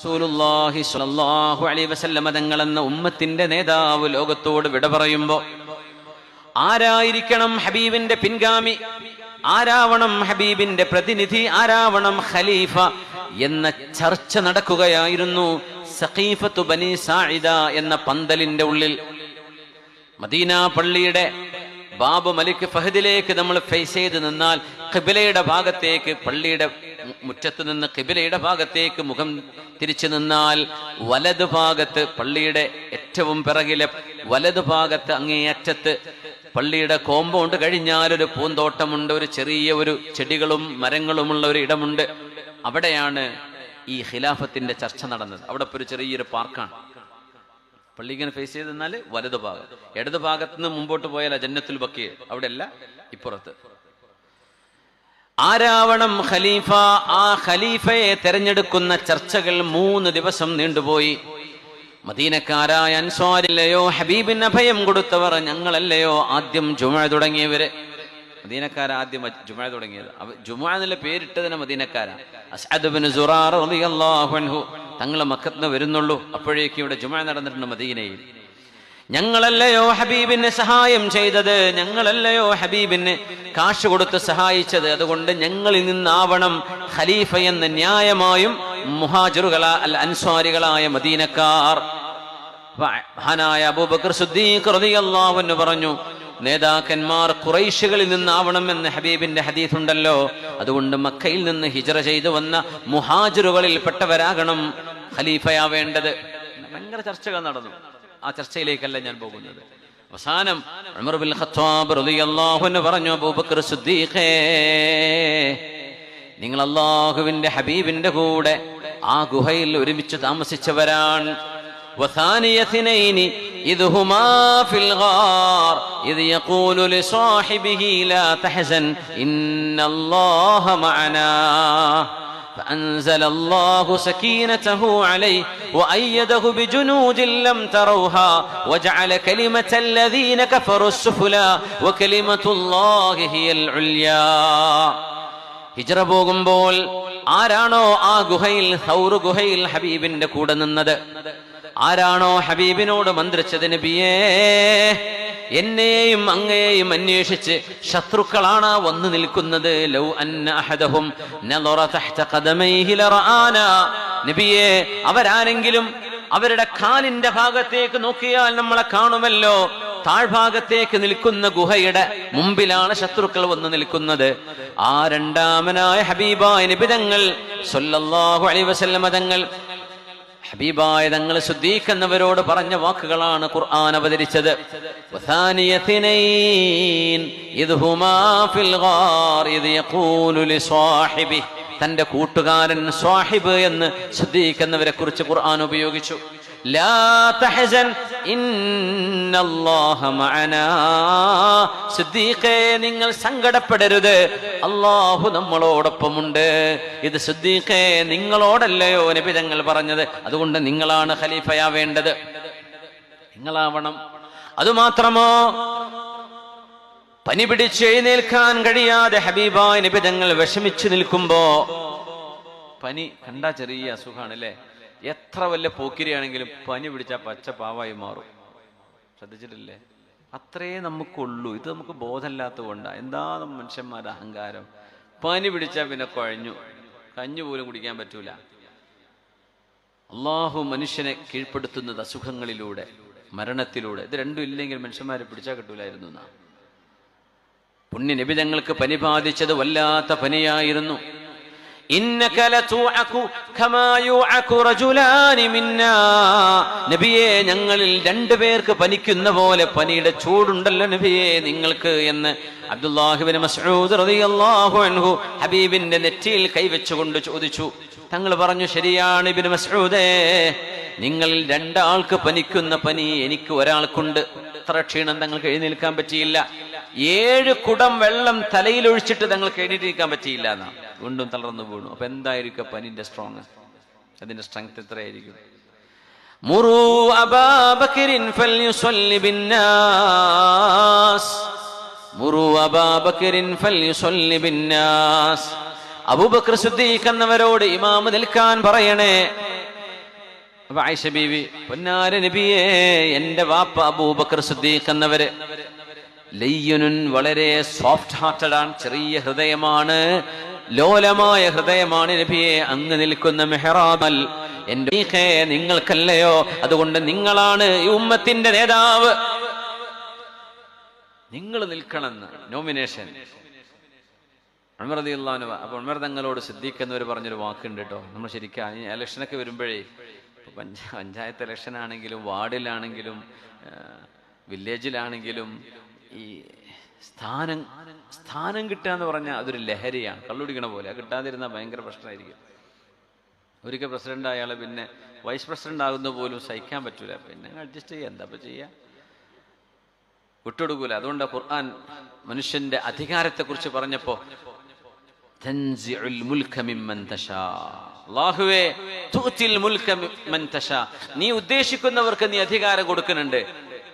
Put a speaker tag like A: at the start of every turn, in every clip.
A: റസൂലുള്ളാഹി സ്വല്ലല്ലാഹു അലൈഹി വസല്ലമ തങ്ങളെന്ന ഉമ്മത്തിന്റെ നേതാവ് ലോകത്തോട് വിട പറയുമ്പോൾ ആരായിരിക്കണം ഹബീബിന്റെ പിൻഗാമി, ആരാവണം ഹബീബിന്റെ പ്രതിനിധി, ആരാവണം ഖലീഫ എന്ന ചർച്ച നടക്കുകയായിരുന്നു സഖീഫത്തു ബനി സാഇദ എന്ന പന്തലിന്റെ ഉള്ളിൽ. മദീന പള്ളിയുടെ ബാബു മലിക് ഫഹദിലേക്ക് നമ്മൾ ഫേസ് ചെയ്ത് നിന്നാൽ ഖിബലയുടെ ഭാഗത്തേക്ക്, പള്ളിയുടെ മുറ്റത്ത് നിന്ന് ഖിബലയുടെ ഭാഗത്തേക്ക് മുഖം തിരിച്ചു നിന്നാൽ വലതു ഭാഗത്ത്, പള്ളിയുടെ ഏറ്റവും പിറകിലെ വലതു ഭാഗത്ത് അങ്ങേയറ്റത്ത് പള്ളിയുടെ കോമ്പൗണ്ട് കഴിഞ്ഞാൽ ഒരു പൂന്തോട്ടമുണ്ട്, ഒരു ചെറിയ ഒരു ചെടികളും മരങ്ങളുമുള്ള ഒരു ഇടമുണ്ട്. അവിടെയാണ് ഈ ഖിലാഫത്തിന്റെ ചർച്ച നടന്നത്. അവിടെ ഒരു ചെറിയൊരു പാർക്കാണ്. പള്ളി ഇങ്ങനെ ഫേസ് ചെയ്ത് നിന്നാൽ വലതു ഭാഗം, ഇടതു ഭാഗത്ത് നിന്ന് മുമ്പോട്ട് പോയാൽ ജന്നത്തുൽ ബഖീ, അവിടെ അല്ല, ഇപ്പുറത്ത്. ആരാവണം ഖലീഫ, ആ ഖലീഫയെ തെരഞ്ഞെടുക്കുന്ന ചർച്ചകൾ 3 ദിവസം നീണ്ടുപോയി. മദീനക്കാരായ അൻസ്വാരില്ലയോ ഹബീബിന് അഭയം കൊടുത്തവർ, ഞങ്ങളല്ലയോ ആദ്യം ജുമുഅ തുടങ്ങിയവര്. മദീനക്കാരാ ആദ്യം ജുമുഅ തുടങ്ങിയത്. ജുമുഅ എന്നുള്ള പേരിട്ടതിന് മദീനക്കാരാ. അസ്അദ് ഇബ്നു സുറാറ റളിയല്ലാഹു അൻഹു തങ്ങൾ മക്കത്ത് നിന്ന് വരുന്നുള്ളൂ, അപ്പോഴേക്കും ഇവിടെ ജുമുഅ നടന്നിട്ടുണ്ട് മദീനയിൽ. ഞങ്ങളല്ലയോ ഹബീബിന് സഹായം ചെയ്തത്, ഞങ്ങളല്ലയോ ഹബീബിന് കാശ് കൊടുത്ത് സഹായിച്ചത്, അതുകൊണ്ട് ഞങ്ങളിൽ നിന്നാവണം ഖലീഫ എന്ന് ന്യായമായും മുഹാജിറുകളാ അൽ അൻസ്വാരികളായ മദീനക്കാർ. മഹാനായ അബൂബക്കർ സിദ്ദീഖ് റളിയല്ലാഹു അൻഹു പറഞ്ഞു, നേതാക്കന്മാർ ഖുറൈശികളിൽ നിന്നാവണം എന്ന് ഹബീബിന്റെ ഹദീസ് ഉണ്ടല്ലോ, അതുകൊണ്ട് മക്കയിൽ നിന്ന് ഹിജ്റ ചെയ്തു വന്ന മുഹാജിറുകളിൽ പെട്ടവരാകണം ഖലീഫയാവേണ്ടത്. ഭയങ്കര ചർച്ചകൾ നടന്നു. ആ ചർച്ചയിലേക്കല്ല ഞാൻ പോകുന്നത്. അവസാനം ഉമർ ബിൻ ഖത്താബ് റളിയല്ലാഹു അൻഹു പറഞ്ഞു, അബൂബക്കർ സിദ്ദീഖേ, നിങ്ങൾ അല്ലാഹുവിന്റെ ഹബീബിന്റെ കൂടെ ആ ഗുഹയിൽ ഒരുമിച്ച് താമസിച്ചവരാണ്. وثاني اثنين إذ هما في الغار إذ يقول لصاحبه لا تحزن إن الله معنا فأنزل الله سكينته عليه وأيده بجنود لم تروها وجعل كلمة الذين كفروا السفلى وكلمة الله هي العليا. ഹിജ്റ പോകുമ്പോൾ ആരാണോ ആ ഗുഹയിൽ, സൗർ ഗുഹയിൽ ഹബീബിന്റെ കൂടെ നിന്നത്, ആരാണോ ഹബീബിനോട് മന്ത്രിച്ചത്, നബിയേ, എന്നെയും അങ്ങയെയും അന്വേഷിച്ച് ശത്രുക്കളാണ് വന്നു നിൽക്കുന്നത്, ലൗ അന്ന അഹദഹും നളറ തഹ്ത ഖദമൈഹി ലറആനാ, നബിയേ, അവരാരെങ്കിലും അവരുടെ കാലിന്റെ ഭാഗത്തേക്ക് നോക്കിയാൽ നമ്മളെ കാണുമല്ലോ. താഴ്ഭാഗത്തേക്ക് നിൽക്കുന്ന ഗുഹയുടെ മുമ്പിലാണ് ശത്രുക്കൾ വന്ന് നിൽക്കുന്നത്. ആ രണ്ടാമനായ ഹബീബായ നബി തങ്ങൾ സ്വല്ലല്ലാഹു അലൈഹി വസല്ലമ തങ്ങൾ, ഹബീബായ തങ്ങൾ സിദ്ദീഖ് എന്നവരോട് പറഞ്ഞ വാക്കുകളാണ് ഖുർആൻ അവതരിച്ചത്. തന്റെ കൂട്ടുകാരൻ സ്വാഹിബ് എന്ന് സിദ്ദീഖ് എന്നവരെ കുറിച്ച് ഖുർആൻ ഉപയോഗിച്ചു. ലാ തഹ്സൻ ഇന്നല്ലാഹ മഅനാ, സിദ്ദീഖേ, നിങ്ങൾ സങ്കടപ്പെടരുത്, അല്ലാഹു നമ്മളോടൊപ്പമുണ്ട്. ഇത് സിദ്ദീഖേ, നിങ്ങളോടല്ലയോ നബി തങ്ങൾ പറഞ്ഞത്, അതുകൊണ്ട് നിങ്ങളാണ് ഖലീഫയാവേണ്ടത്, നിങ്ങളാവണം. അതുമാത്രമോ, പനി പിടിച്ച് എഴുന്നേൽക്കാൻ കഴിയാതെ ഹബീബായ നബി തങ്ങൾ വിഷമിച്ചു നിൽക്കുമ്പോ, പനി കണ്ടാ ചെറിയ അസുഖാണ് അല്ലേ, എത്ര വലിയ പോക്കിരിയാണെങ്കിലും പനി പിടിച്ചാൽ പച്ച പാവായി മാറും. ശ്രദ്ധിച്ചിട്ടില്ലേ? അത്രേ നമുക്കുള്ളൂ. ഇത് നമുക്ക് ബോധമില്ലാത്തത് കൊണ്ടാണ്. എന്താ മനുഷ്യന്മാരുടെ അഹങ്കാരം. പനി പിടിച്ചാൽ പിന്നെ കുഴഞ്ഞു, കഞ്ഞു പോലും കുടിക്കാൻ പറ്റൂല. അള്ളാഹു മനുഷ്യനെ കീഴ്പ്പെടുത്തുന്നത് അസുഖങ്ങളിലൂടെ, മരണത്തിലൂടെ. ഇത് രണ്ടും ഇല്ലെങ്കിൽ മനുഷ്യന്മാരെ പിടിച്ചാൽ കിട്ടൂലായിരുന്നു എന്നാ. പുണ്യ നബി തങ്ങൾക്ക് പനി ബാധിച്ചത് വല്ലാത്ത പനിയായിരുന്നു. നബിയെ, ഞങ്ങളിൽ 2 പേർക്ക് പനിക്കുന്ന പോലെ പനിയുടെ ചൂടുണ്ടല്ലോ നബിയെ നിങ്ങൾക്ക് എന്ന് അബ്ദുല്ലാഹി ഇബ്നു മസ്ഊദ് റളിയല്ലാഹു അൻഹു ഹബീബിന്റെ നെറ്റിയിൽ കൈവച്ചുകൊണ്ട് ചോദിച്ചു. തങ്ങൾ പറഞ്ഞു, ശരിയാണ് ഇബ്നു മസ്ഊദേ, നിങ്ങളിൽ 2 ആൾക്ക് പനിക്കുന്ന പനി എനിക്ക് ഒരാൾക്കുണ്ട്. അത്ര ക്ഷീണം തങ്ങൾക്ക് എഴുന്നേൽക്കാൻ പറ്റിയില്ല. 7 കുടം വെള്ളം തലയിൽ ഒഴിച്ചിട്ട് തങ്ങൾക്ക് എഴുന്നേൽക്കാൻ പറ്റിയില്ല എന്നാ, വീണ്ടും തളർന്നു വീണു. അപ്പൊ എന്തായിരിക്കും പനിന്റെ സ്ട്രോങ്, അതിന്റെ സ്ട്രെങ്ത് എത്രയായിരിക്കും? മുറൂ അബാ ബക്രിൻ ഫൽയുസല്ലി ബിന്നാസ്, മുറൂ അബാ ബക്രിൻ ഫൽയുസല്ലി ബിന്നാസ്. അബൂബക്കർ സിദ്ദീഖ് എന്നവരോട് ഇമാം നിൽക്കാൻ പറയണേ. അപ്പൊ ആയിഷ ബീവി, പൊന്നാര നബിയേ, എന്റെ വാപ്പ അബൂബക്കർ സിദ്ദീഖ് എന്നവര് ലയ്യനുൻ, വളരെ സോഫ്റ്റ് ഹാർട്ടഡ് ആണ്, ചെറിയ ഹൃദയമാണ്, ലോലമായ ഹൃദയമാണ് നബിയെ. അങ്ങ് നിൽക്കുന്ന മെഹ്റാബൽ എന്റെ നിങ്ങൾക്കല്ലയോ, അതുകൊണ്ട് നിങ്ങളാണ് ഈ ഉമ്മത്തിന്റെ നേതാവ്, നിങ്ങൾ നിൽക്കണമെന്ന് നോമിനേഷൻ ഉമർ റളിയല്ലാഹു അൻഹു. അപ്പൊ ഉമർ തങ്ങളോട് സിദ്ദീഖ് എന്നവർ പറഞ്ഞൊരു വാക്കുണ്ട് കേട്ടോ. നമ്മൾ ശരിക്കും ഇലക്ഷനൊക്കെ വരുമ്പോഴേ, പഞ്ചായത്ത് ഇലക്ഷൻ ആണെങ്കിലും വാർഡിലാണെങ്കിലും വില്ലേജിലാണെങ്കിലും ഈ സ്ഥാനം കിട്ടുക എന്ന് പറഞ്ഞാൽ അതൊരു ലഹരിയാണ്, കള്ളുടിക്കണ പോലെ. അത് കിട്ടാതിരുന്നാൽ ഭയങ്കര പ്രശ്നമായിരിക്കും. ഒരിക്കൽ പ്രസിഡന്റ് അയാൾ പിന്നെ വൈസ് പ്രസിഡന്റ് ആകുന്ന പോലും സഹിക്കാൻ പറ്റൂല, പിന്നെ അഡ്ജസ്റ്റ് ചെയ്യുക, എന്താ ചെയ്യുക, വിട്ടുകൊടുക്കൂല. അതുകൊണ്ട് ഖുർആൻ മനുഷ്യന്റെ അധികാരത്തെക്കുറിച്ച് പറഞ്ഞപ്പോ തൻസിഉൽ മുൽക മിമ്മൻ തശാ, അല്ലാഹുവേ തുഅതിൽ മുൽക മിമ്മൻ തശാ, നീ ഉദ്ദേശിക്കുന്നവർക്ക് നീ അധികാരം കൊടുക്കുന്നുണ്ട്.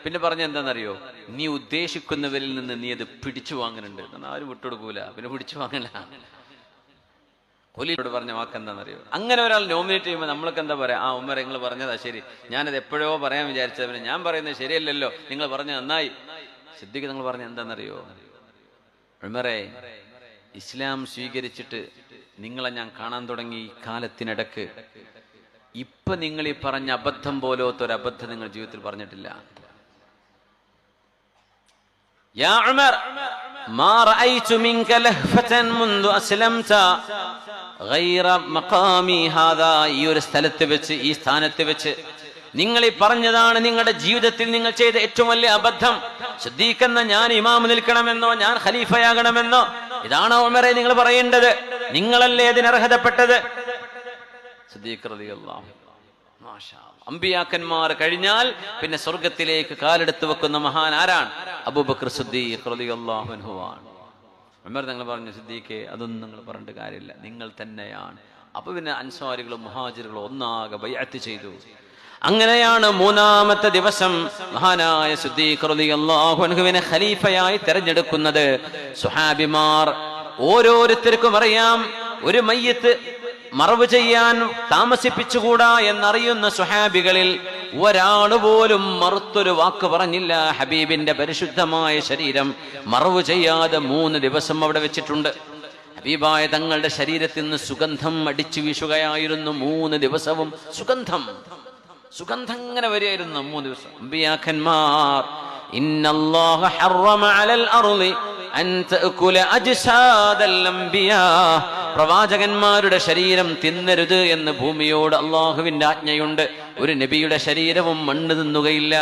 A: പിന്നെ പറഞ്ഞ എന്താണെന്നറിയോ, നീ ഉദ്ദേശിക്കുന്നവരിൽ നിന്ന് നീ അത് പിടിച്ചു വാങ്ങുന്നുണ്ട്. ആരും വിട്ടുകൊടുക്കൂല, പിന്നെ പിടിച്ചു വാങ്ങല. കൊലിയോട് പറഞ്ഞ വാക്ക് എന്താണെന്നറിയോ, അങ്ങനെ ഒരാൾ നോമിനേറ്റ് ചെയ്യുമ്പോൾ നമ്മൾക്ക് എന്താ പറയാ, ആ ഉമ്മർ നിങ്ങൾ പറഞ്ഞതാ ശരി, ഞാനത് എപ്പോഴോ പറയാൻ വിചാരിച്ചത്, പിന്നെ ഞാൻ പറയുന്നത് ശരിയല്ലല്ലോ, നിങ്ങൾ പറഞ്ഞ നന്നായി. സിദ്ദീഖ് നിങ്ങൾ പറഞ്ഞ എന്താണെന്നറിയോ, ഉമറേ, ഇസ്ലാം സ്വീകരിച്ചിട്ട് നിങ്ങളെ ഞാൻ കാണാൻ തുടങ്ങി ഈ കാലത്തിനിടക്ക് ഇപ്പൊ നിങ്ങൾ ഈ പറഞ്ഞ അബദ്ധം പോലത്തൊരബദ്ധം നിങ്ങൾ ജീവിതത്തിൽ പറഞ്ഞിട്ടില്ല. യാ ഉമർ, മാ റഅയ്തു മിൻക ലഹ്ഫതൻ മുൻദു അസ്ലംത ഗൈറ മഖാമി ഹാദാ, ഈ ഒരു സ്ഥലത്ത് വെച്ച്, ഈ സ്ഥാനത്ത് വെച്ച് നിങ്ങൾ ഈ പറഞ്ഞതാണ് നിങ്ങളുടെ ജീവിതത്തിൽ നിങ്ങൾ ചെയ്ത ഏറ്റവും വലിയ അബദ്ധം. സിദ്ദീഖ് എന്ന ഞാൻ ഇമാം നിൽക്കണമെന്നോ ഞാൻ ഖലീഫയാകണമെന്നോ ഇതാണോ ഉമറേ നിങ്ങൾ പറയേണ്ടത്? നിങ്ങളല്ലേ ഇതിന് അർഹതപ്പെട്ടത്? സിദ്ദീഖ് റളിയല്ലാഹു അൻഹു, മാഷാ അല്ലാഹ്, അമ്പിയാക്കന്മാർ കഴിഞ്ഞാൽ പിന്നെ സ്വർഗത്തിലേക്ക് കാലെടുത്ത് വെക്കുന്ന മഹാൻ ആരാണ്? അബൂബക്കർ സിദ്ദീഖ് റളിയല്ലാഹു അൻഹു ആണ്. ഉമർ തങ്ങൾ പറഞ്ഞു, സിദ്ദീഖേ, അതൊന്നും നിങ്ങൾ പറഞ്ഞിട്ട് കാര്യമില്ല, നിങ്ങൾ തന്നെയാണ്. അപ്പൊ പിന്നെ അൻസ്വാരികളും മുഹാജിറുകളും ഒന്നാകെ ബൈഅത്ത് ചെയ്തു. അങ്ങനെയാണ് മൂന്നാമത്തെ ദിവസം മഹാനായ സിദ്ദീഖ് റളിയല്ലാഹു അൻഹുവിനെ ഖലീഫയായി തെരഞ്ഞെടുക്കുന്നത്. സുഹാബിമാർ ഓരോരുത്തർക്കും അറിയാം, ഒരു മയ്യത്ത് മറവ് ചെയ്യാൻ താമസിപ്പിച്ചുകൂടാ എന്നറിയുന്ന സുഹാബികളിൽ ഒരാൾ പോലും മറുത്തൊരു വാക്ക് പറഞ്ഞില്ല. ഹബീബിന്റെ പരിശുദ്ധമായ ശരീരം മറവ് ചെയ്യാതെ 3 ദിവസം അവിടെ വെച്ചിട്ടുണ്ട്. ഹബീബായ തങ്ങളുടെ ശരീരത്തിൽ നിന്ന് സുഗന്ധം അടിച്ചു വീശുകയായിരുന്നു. 3 ദിവസവും സുഗന്ധം ഇങ്ങനെ വരികയായിരുന്നു. 3 ദിവസം അമ്പിയാക്കന്മാർ, ഇന്നല്ലാഹ ഹറമ അലൽ അർളി അൻ തഅകുല അജ്സാദൽ അംബിയാ, പ്രവാചകന്മാരുടെ ശരീരം തിന്നരുത് എന്ന് ഭൂമിയോട് അള്ളാഹുവിന്റെ ആജ്ഞയുണ്ട്. ഒരു നബിയുടെ ശരീരവും മണ്ണ് തിന്നുകയില്ല.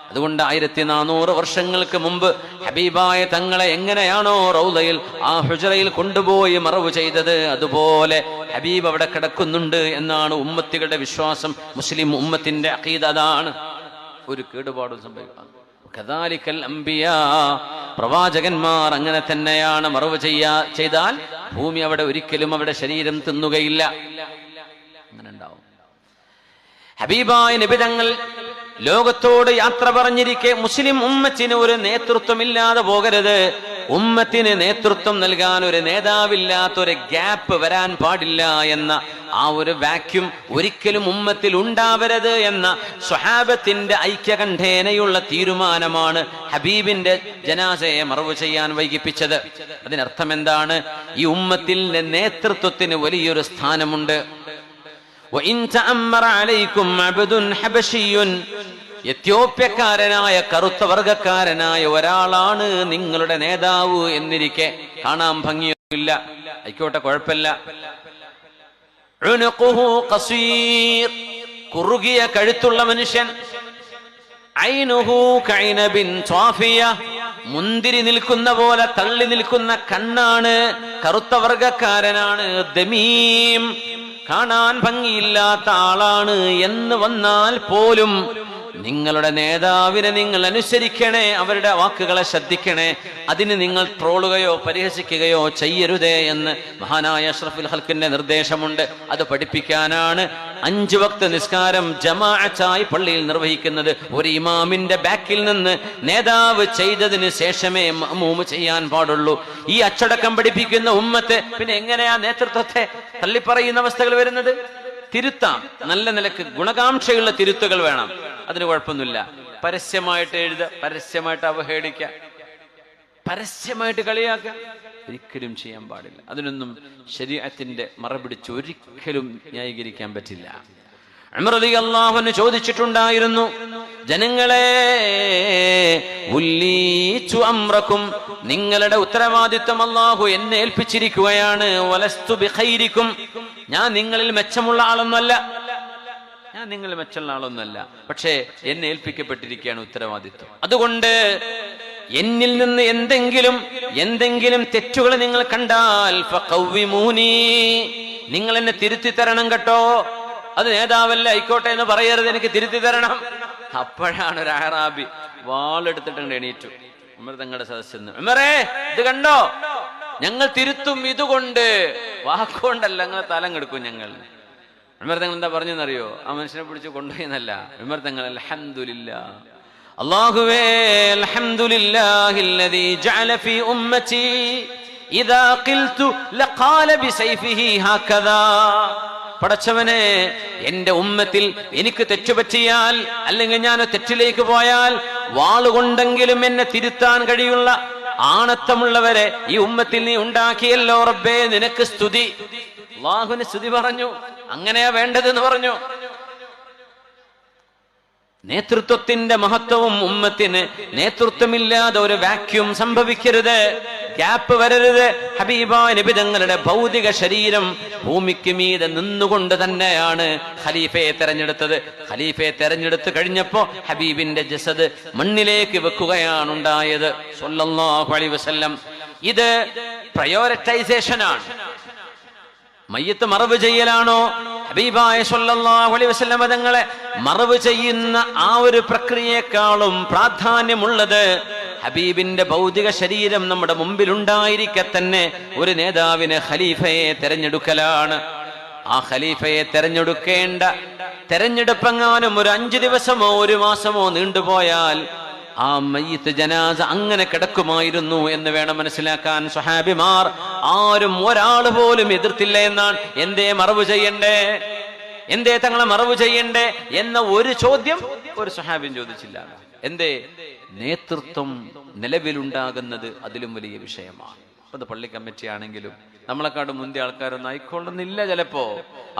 A: അതുകൊണ്ട് 1400 വർഷങ്ങൾക്ക് മുമ്പ് ഹബീബായ തങ്ങളെ എങ്ങനെയാണോ റൗളയിൽ ആ ഹുജറയിൽ കൊണ്ടുപോയി മറവ് ചെയ്തത്, അതുപോലെ ഹബീബ് അവിടെ കിടക്കുന്നുണ്ട് എന്നാണ് ഉമ്മത്തികളുടെ വിശ്വാസം. മുസ്ലിം ഉമ്മത്തിന്റെ അഖീദ അതാണ്. ഒരു കേടുപാടും സംഭവിക്കാം. കദാലിക്കൽ അംബിയാ, പ്രവാചകന്മാർ അങ്ങനെ തന്നെയാണ്. മറവ് ചെയ്താൽ ഭൂമി അവിടെ ഒരിക്കലും അവിടെ ശരീരം തിന്നുകയില്ല. അങ്ങനെ ഉണ്ടാവും. ഹബീബായ നബി തങ്ങൾ ലോകത്തോട് യാത്ര പറഞ്ഞിരിക്കെ മുസ്ലിം ഉമ്മത്തിന് ഒരു നേതൃത്വമില്ലാതെ പോകരുത്. ഉമ്മത്തിന് നേതൃത്വം നൽകാൻ ഒരു നേതാവില്ലാത്തൊരു ഗ്യാപ്പ് വരാൻ പാടില്ല എന്ന ആ ഒരു വാക്യൂം ഒരിക്കലും ഉമ്മത്തിൽ ഉണ്ടാവരുത് എന്ന സ്വഹാബത്തിന്റെ ഐക്യകണ്ഠേനയുള്ള തീരുമാനമാണ് ഹബീബിന്റെ ജനാസയെ മറവ് ചെയ്യാൻ വൈകിപ്പിച്ചത്. അതിനർത്ഥം എന്താണ്? ഈ ഉമ്മത്തിൽ നേതൃത്വത്തിന് വലിയൊരു സ്ഥാനമുണ്ട്. എത്യോപ്യക്കാരനായ കറുത്ത വർഗക്കാരനായ ഒരാളാണ് നിങ്ങളുടെ നേതാവ് എന്നിരിക്കെ കാണാൻ ഭംഗിയൊന്നുമില്ല, ആയിക്കോട്ടെ, കുഴപ്പമില്ല. കുറുകിയ കഴുത്തുള്ള മനുഷ്യൻ, മുന്തിരി നിൽക്കുന്ന പോലെ തള്ളി നിൽക്കുന്ന കണ്ണാണ്, കറുത്ത വർഗക്കാരനാണ്, ദമീം, കാണാൻ ഭംഗിയില്ലാത്ത ആളാണ് എന്ന് വന്നാൽ പോലും നിങ്ങളുടെ നേതാവിനെ നിങ്ങൾ അനുസരിക്കണേ, അവരുടെ വാക്കുകളെ ശ്രദ്ധിക്കണേ. അതിന് നിങ്ങൾ ട്രോളുകയോ പരിഹസിക്കുകയോ ചെയ്യരുതേ എന്ന് മഹാനായ അഷ്റഫുൽ ഖൽഖിന്റെ നിർദ്ദേശമുണ്ട്. അത് പഠിപ്പിക്കാനാണ് 5 വക്ത് നിസ്കാരം ജമാഅത്തായി പള്ളിയിൽ നിർവഹിക്കുന്നത്. ഒരു ഇമാമിന്റെ ബാക്കിൽ നിന്ന് നേതാവ് ചെയ്തതിന് ശേഷമേ മഅ്മൂം ചെയ്യാൻ പാടുള്ളൂ. ഈ അച്ചടക്കം പഠിപ്പിക്കുന്ന ഉമ്മത്ത് പിന്നെ എങ്ങനെയാ നേതൃത്വത്തെ തള്ളിപ്പറയുന്ന അവസ്ഥകൾ വരുന്നത്? തിരുത്താം, നല്ല നിലക്ക് ഗുണകാംക്ഷയുള്ള തിരുത്തുകൾ വേണം, അതിന് കുഴപ്പമൊന്നുമില്ല. പരസ്യമായിട്ട് എഴുതുക, പരസ്യമായിട്ട് അവഹേളിക്കുക, പരസ്യമായിട്ട് കളിയാക്കുക, ഒരിക്കലും ചെയ്യാൻ പാടില്ല. അതിനൊന്നും ശരീഅത്തിന്റെ മറപിടിച്ച് ഒരിക്കലും ന്യായീകരിക്കാൻ പറ്റില്ല. ഉമർ റളിയല്ലാഹു അൻഹു ചോദിച്ചിട്ടുണ്ടായിരുന്നു, ജനങ്ങളെ, ഉല്ലീതു അംറക്കും, നിങ്ങളുടെ ഉത്തരവാദിത്വം അല്ലാഹു എന്നെ ഏൽപ്പിച്ചിരിക്കുകയാണ്. വലസ്തു ബിഖൈരിക്കും, ഞാൻ നിങ്ങളിൽ മെച്ചമുള്ള ആളൊന്നുമല്ല, ഞാൻ നിങ്ങളിൽ മെച്ചമുള്ള ആളൊന്നുമല്ല, പക്ഷേ എന്നെ ഏൽപ്പിക്കപ്പെട്ടിരിക്കുകയാണ് ഉത്തരവാദിത്വം. അതുകൊണ്ട് എന്നിൽ നിന്ന് എന്തെങ്കിലും തെറ്റുകൾ നിങ്ങൾ കണ്ടാൽ ഫഖവ്വിമൂനി, നിങ്ങൾ എന്നെ തിരുത്തി തരണം കേട്ടോ. അത് നേതാവല്ല ആയിക്കോട്ടെ എന്ന് പറയരുത്, എനിക്ക് തിരുത്തി തരണം. അപ്പോഴാണ് ഒരു അഹ്റാബി വാളെടുത്തിട്ടുണ്ട് എണീറ്റു ഉമർ തങ്ങളുടെ സദസ്സിൽ. ഉമറേ, ഇത് കണ്ടോ, ഞങ്ങൾ തിരുത്തും, ഇതുകൊണ്ട്, വാക്കുകൊണ്ടല്ല, ഞങ്ങൾ തലം കെടുക്കും ഞങ്ങൾ. ഉമർ തങ്ങൾ എന്താ പറഞ്ഞെന്നറിയോ? ആ മനുഷ്യനെ പിടിച്ച് കൊണ്ടുപോയെന്നല്ല. ഉമർ തങ്ങൾ അൽഹംദുലില്ലാഹ്, അല്ലാഹുവേ അൽഹംദുലില്ലാഹില്ലദീ ജഅല ഫീ ഉമ്മത്തി ഇദാ ഖിൽതു ലഖാല ബിസൈഫിഹി ഹകദാ, പടച്ചവനെ, എന്റെ ഉമ്മത്തിൽ എനിക്ക് തെറ്റുപറ്റിയാൽ, അല്ലെങ്കിൽ ഞാൻ തെറ്റിലേക്ക് പോയാൽ, വാളുകൊണ്ടെങ്കിലും എന്നെ തിരുത്താൻ കഴിയുള്ള ആണത്തമുള്ളവരെ ഈ ഉമ്മത്തിൽ നീ ഉണ്ടാക്കിയല്ലോ റബ്ബേ, നിനക്ക് സ്തുതി. അല്ലാഹുവിന് സ്തുതി പറഞ്ഞു, അങ്ങനെയാ വേണ്ടതെന്ന് പറഞ്ഞു. നേതൃത്വത്തിന്റെ മഹത്വവും, ഉമ്മത്തിന് നേതൃത്വമില്ലാതെ ഒരു വാക്യൂം സംഭവിക്കരുത്, ഗ്യാപ്പ് വരരുത്. ഹബീബായ നബി തങ്ങളുടെ ഭൗതിക ശരീരം ഭൂമിക്ക് മീതെ നിന്നുകൊണ്ട് തന്നെയാണ് ഖലീഫയെ തെരഞ്ഞെടുത്തത്. ഖലീഫയെ തെരഞ്ഞെടുത്ത് കഴിഞ്ഞപ്പോ ഹബീബിന്റെ ജസദ് മണ്ണിലേക്ക് വെക്കുകയാണ് ഉണ്ടായത് സ്വല്ലല്ലാഹു അലൈഹി വസല്ലം. ഇത് പ്രയോറിറ്റൈസേഷൻ ആണ്. മയ്യത്ത് മറവ് ചെയ്യലാണോ? ഹബീബായ സ്വല്ലല്ലാഹു അലൈഹി വസല്ലം തങ്ങളെ മറവ് ചെയ്യുന്ന ആ ഒരു പ്രക്രിയയെക്കാളും പ്രാധാന്യമുള്ളത് ഹബീബിന്റെ ഭൗതിക ശരീരം നമ്മുടെ മുമ്പിൽ ഉണ്ടായിരിക്കെ തന്നെ ഒരു നേതാവിനെ, ഖലീഫയെ തെരഞ്ഞെടുക്കലാണ്. ആ ഖലീഫയെ തെരഞ്ഞെടുക്കേണ്ട തെരഞ്ഞെടുപ്പെങ്ങാനും ഒരു 5 ദിവസമോ 1 മാസമോ നീണ്ടുപോയാൽ ആ മയ്യിത്ത് ജനാസ അങ്ങനെ കിടക്കുമായിരുന്നു എന്ന് വേണം മനസ്സിലാക്കാൻ. സ്വഹാബിമാർ ആരും ഒരാൾ പോലും എതിർത്തില്ല എന്നാണ്. എന്തേ മറവ് ചെയ്യണ്ടേ, എന്തേ തങ്ങളെ മറവ് ചെയ്യണ്ടേ എന്ന ഒരു ചോദ്യം ഒരു സ്വഹാബിയും ചോദിച്ചില്ല. എന്തേ? നേതൃത്വം നിലവിലുണ്ടാകുന്നത് അതിലും വലിയ വിഷയമാണ്. അത് പള്ളി കമ്മിറ്റി ആണെങ്കിലും നമ്മളെക്കാളും മുന്തിയ ആൾക്കാരൊന്നും ആയിക്കൊള്ളുന്നില്ല. ചിലപ്പോ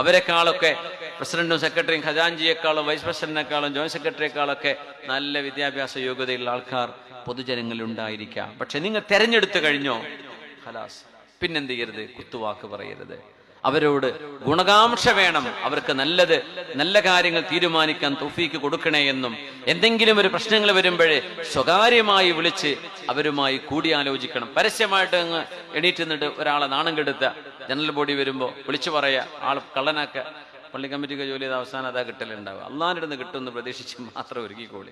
A: അവരെക്കാളൊക്കെ പ്രസിഡന്റും സെക്രട്ടറിയും ഖജാൻജിയെക്കാളും വൈസ് പ്രസിഡന്റിനേക്കാളും ജോയിന്റ് സെക്രട്ടറിയെക്കാളൊൊക്കെ നല്ല വിദ്യാഭ്യാസ യോഗ്യതയുള്ള ആൾക്കാർ പൊതുജനങ്ങളിൽ ഉണ്ടായിരിക്കാം. പക്ഷെ നിങ്ങൾ തെരഞ്ഞെടുത്തു കഴിഞ്ഞോ, ഖലാസ്, പിന്നെന്ത് ചെയ്യരുത്? കുത്തുവാക്ക് പറയരുത്. അവരോട് ഗുണകാംക്ഷ വേണം. അവർക്ക് നല്ല കാര്യങ്ങൾ തീരുമാനിക്കാൻ തൗഫീക്ക് കൊടുക്കണേ എന്നും, എന്തെങ്കിലും ഒരു പ്രശ്നങ്ങൾ വരുമ്പോഴേ സ്വകാര്യമായി വിളിച്ച് അവരുമായി കൂടിയാലോചിക്കണം. പരസ്യമായിട്ട് അങ്ങ് എണീറ്റ് നിന്നിട്ട് ഒരാളെ നാണം കെടുത്ത ജനറൽ ബോഡി വരുമ്പോൾ വിളിച്ചു പറയാ, ആൾ കള്ളനാക്ക, പള്ളി കമ്മിറ്റിക്ക് ജോലി ചെയ്ത അവസാനം അതാ കിട്ടലുണ്ടാവുക. അള്ളാഹിന്റെ അടുത്ത് കിട്ടുമെന്ന് പ്രതീക്ഷിച്ച് മാത്രം ഒരുക്കിക്കോളി.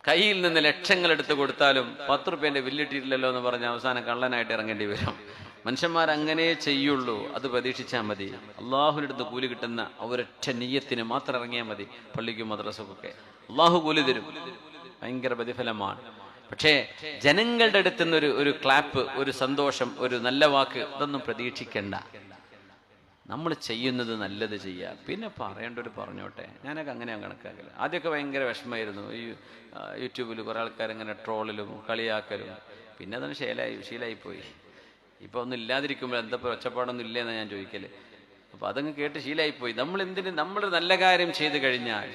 A: കയ്യിൽ നിന്ന് ലക്ഷങ്ങൾ എടുത്ത് കൊടുത്താലും 10 രൂപേന്റെ ബില്ലിട്ടിട്ടില്ലല്ലോ എന്ന് പറഞ്ഞ് അവസാനം കള്ളനായിട്ട് ഇറങ്ങേണ്ടി വരും. മനുഷ്യന്മാരങ്ങനെ ചെയ്യുള്ളൂ. അത് പ്രതീക്ഷിച്ചാൽ മതി. അള്ളാഹുവിൻ്റെ അടുത്ത് കൂലി കിട്ടുന്ന ഒരൊറ്റ നിയ്യത്തിന് മാത്രം ഇറങ്ങിയാൽ മതി. പള്ളിക്കും മദ്രസക്കൊക്കെ അള്ളാഹു കൂലി തരും, ഭയങ്കര പ്രതിഫലമാണ്. പക്ഷേ ജനങ്ങളുടെ അടുത്ത് നിന്ന് ഒരു ക്ലാപ്പ്, ഒരു സന്തോഷം, ഒരു നല്ല വാക്ക്, ഇതൊന്നും പ്രതീക്ഷിക്കണ്ട. നമ്മൾ ചെയ്യുന്നത് നല്ലത് ചെയ്യുക. പിന്നെ പറയേണ്ടവർ പറഞ്ഞോട്ടെ. ഞാനൊക്കെ അങ്ങനെയാണ് കണക്കാക്കല്. ആദ്യമൊക്കെ ഭയങ്കര വിഷമമായിരുന്നു. ഈ യൂട്യൂബിൽ കുറേ ആൾക്കാരിങ്ങനെ ട്രോളിലും കളിയാക്കലും. പിന്നെ അതൊന്ന് ശീലമായിപ്പോയി. ഇപ്പൊ ഒന്നും ഇല്ലാതിരിക്കുമ്പോൾ എന്താ ഒച്ചപ്പാടൊന്നും ഇല്ലേന്നാ ഞാൻ ചോദിക്കല്. അപ്പൊ അതങ്ങ് കേട്ട് ശീലമായിപ്പോയി. നമ്മൾ നല്ല കാര്യം ചെയ്തു കഴിഞ്ഞാൽ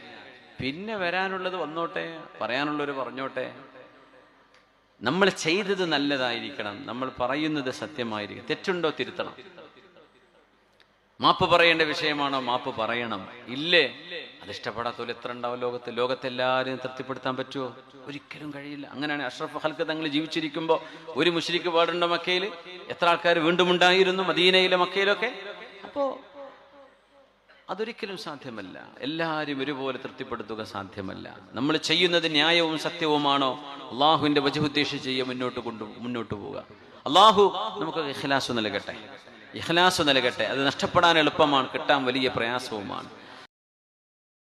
A: പിന്നെ വരാനുള്ളത് വന്നോട്ടെ, പറയാനുള്ളവർ പറഞ്ഞോട്ടെ. നമ്മൾ ചെയ്തത് നല്ലതായിരിക്കണം, നമ്മൾ പറയുന്നത് സത്യമായിരിക്കണം. തെറ്റുണ്ടോ തിരുത്തണം. മാപ്പ് പറയേണ്ട വിഷയമാണോ മാപ്പ് പറയണം. ഇല്ലേ, അതിഷ്ടപ്പെടാത്തോലെ എത്ര ഉണ്ടാവും ലോകത്തെല്ലാവരെയും തൃപ്തിപ്പെടുത്താൻ പറ്റുമോ? ഒരിക്കലും കഴിയില്ല. അങ്ങനെയാണ് അഷ്റഫ് ഖൽക്ക് തങ്ങൾ ജീവിച്ചിരിക്കുമ്പോൾ ഒരു മുശ്രിക്ക് പാടുണ്ടോ മക്കയിൽ? എത്ര ആൾക്കാർ വീണ്ടും ഉണ്ടായിരുന്നു മദീനയിലെ മക്കയിലൊക്കെ. അപ്പോ അതൊരിക്കലും സാധ്യമല്ല. എല്ലാവരും ഒരുപോലെ തൃപ്തിപ്പെടുത്തുക സാധ്യമല്ല. നമ്മൾ ചെയ്യുന്നത് ന്യായവും സത്യവുമാണോ, അള്ളാഹുവിന്റെ വജ്ഹ് ഉദ്ദേശിച്ച് ചെയ്യുക, മുന്നോട്ട് പോവുക. അള്ളാഹു നമുക്ക് ഇഖ്ലാസ് നൽകട്ടെ. അത് നഷ്ടപ്പെടാൻ എളുപ്പമാണ്, കിട്ടാൻ വലിയ പ്രയാസവുമാണ്.